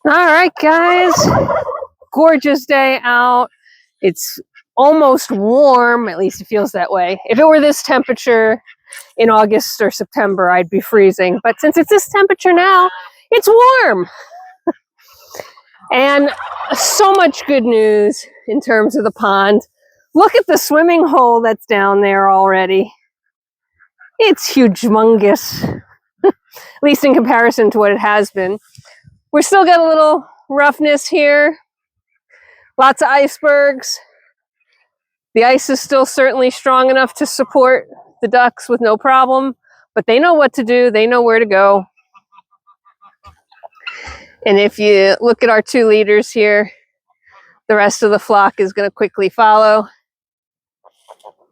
All right, guys. Gorgeous day out. It's almost warm, at least it feels that way. If it were this temperature in August or September, I'd be freezing. But since it's this temperature now, it's warm. And so much good news in terms of the pond. Look at the swimming hole that's down there already. It's humongous, at least in comparison to what it has been. We're still got a little roughness here. Lots of icebergs. The ice is still certainly strong enough to support the ducks with no problem, but they know what to do. They know where to go. And if you look at our two leaders here, the rest of the flock is going to quickly follow.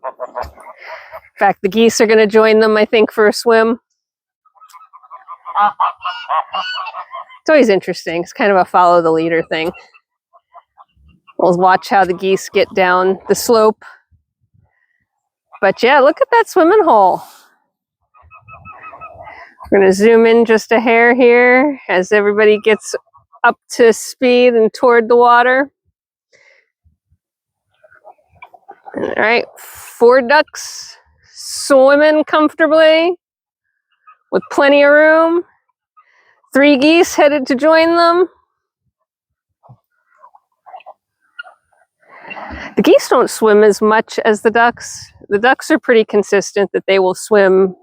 In fact, the geese are going to join them, I think, for a swim. It's always interesting. It's kind of a follow the leader thing. We'll watch how the geese get down the slope. But yeah, look at that swimming hole. We're going to zoom in just a hair here as everybody gets up to speed and toward the water. All right, 4 ducks swimming comfortably with plenty of room. 3 geese headed to join them. The geese don't swim as much as the ducks. The ducks are pretty consistent that they will swim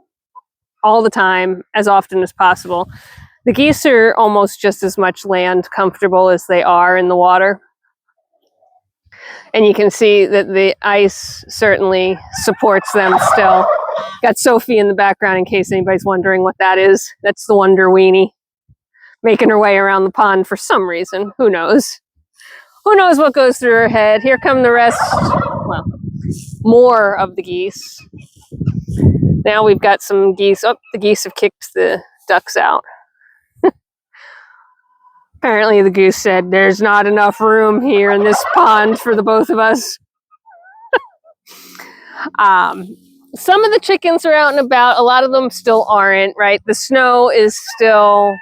all the time, as often as possible. The geese are almost just as much land comfortable as they are in the water. And you can see that the ice certainly supports them still. Got Sophie in the background in case anybody's wondering what that is. That's the Wonder Weenie, making her way around the pond for some reason. Who knows? Who knows what goes through her head? Here come the rest, well, more of the geese. Now we've got some geese. Oh, the geese have kicked the ducks out. Apparently the goose said, there's not enough room here in this pond for the both of us. Some of the chickens are out and about. A lot of them still aren't, right? The snow is still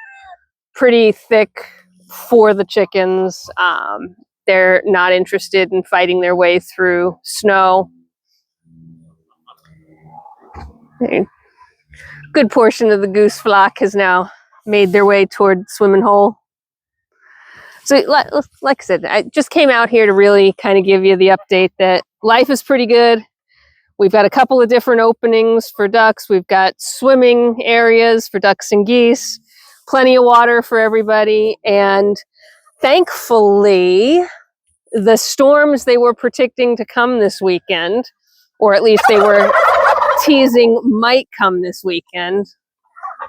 pretty thick for the chickens. They're not interested in fighting their way through snow. A good portion of the goose flock has now made their way toward the swimming hole. So like I said, I just came out here to really kind of give you the update that life is pretty good. We've got a couple of different openings for ducks. We've got swimming areas for ducks and geese, plenty of water for everybody. And thankfully, the storms they were predicting to come this weekend, or at least they were teasing might come this weekend.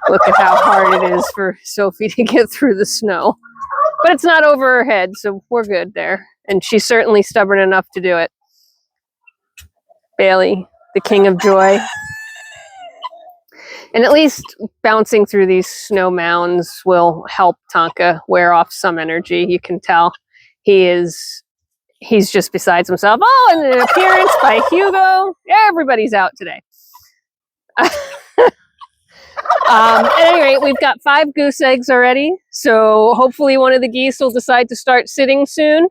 Look at how hard it is for Sophie to get through the snow. But it's not over her head, so we're good there. And she's certainly stubborn enough to do it. Bailey, the king of joy. And at least bouncing through these snow mounds will help Tonka wear off some energy. You can tell he's just besides himself. Oh, and an appearance by Hugo. Everybody's out today. At any rate, we've got 5 goose eggs already. So hopefully one of the geese will decide to start sitting soon.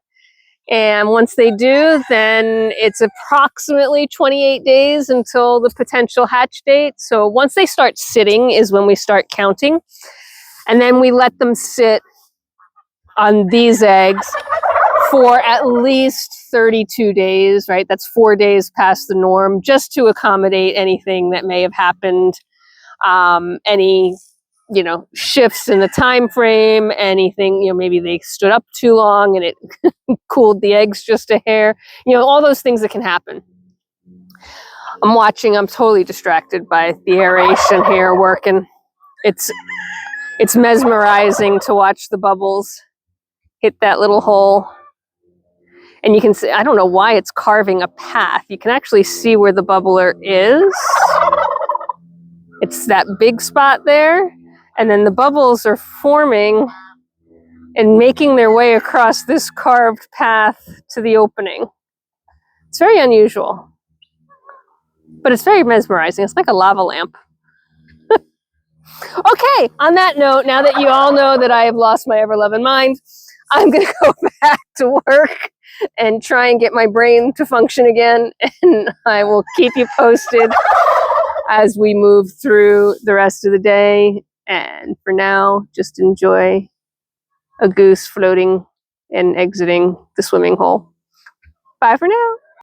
And once they do, then it's approximately 28 days until the potential hatch date. So once they start sitting is when we start counting. And then we let them sit on these eggs for at least 32 days, right? That's 4 days past the norm, just to accommodate anything that may have happened, any, shifts in the time frame, anything, maybe they stood up too long and it cooled the eggs just a hair, all those things that can happen. I'm totally distracted by the aeration here working. It's mesmerizing to watch the bubbles hit that little hole. And you can see, I don't know why it's carving a path. You can actually see where the bubbler is. It's that big spot there. And then the bubbles are forming and making their way across this carved path to the opening. It's very unusual, but it's very mesmerizing. It's like a lava lamp. Okay, on that note, now that you all know that I have lost my ever-loving mind, I'm going to go back to work and try and get my brain to function again, and I will keep you posted as we move through the rest of the day. And for now, just enjoy a goose floating and exiting the swimming hole. Bye for now.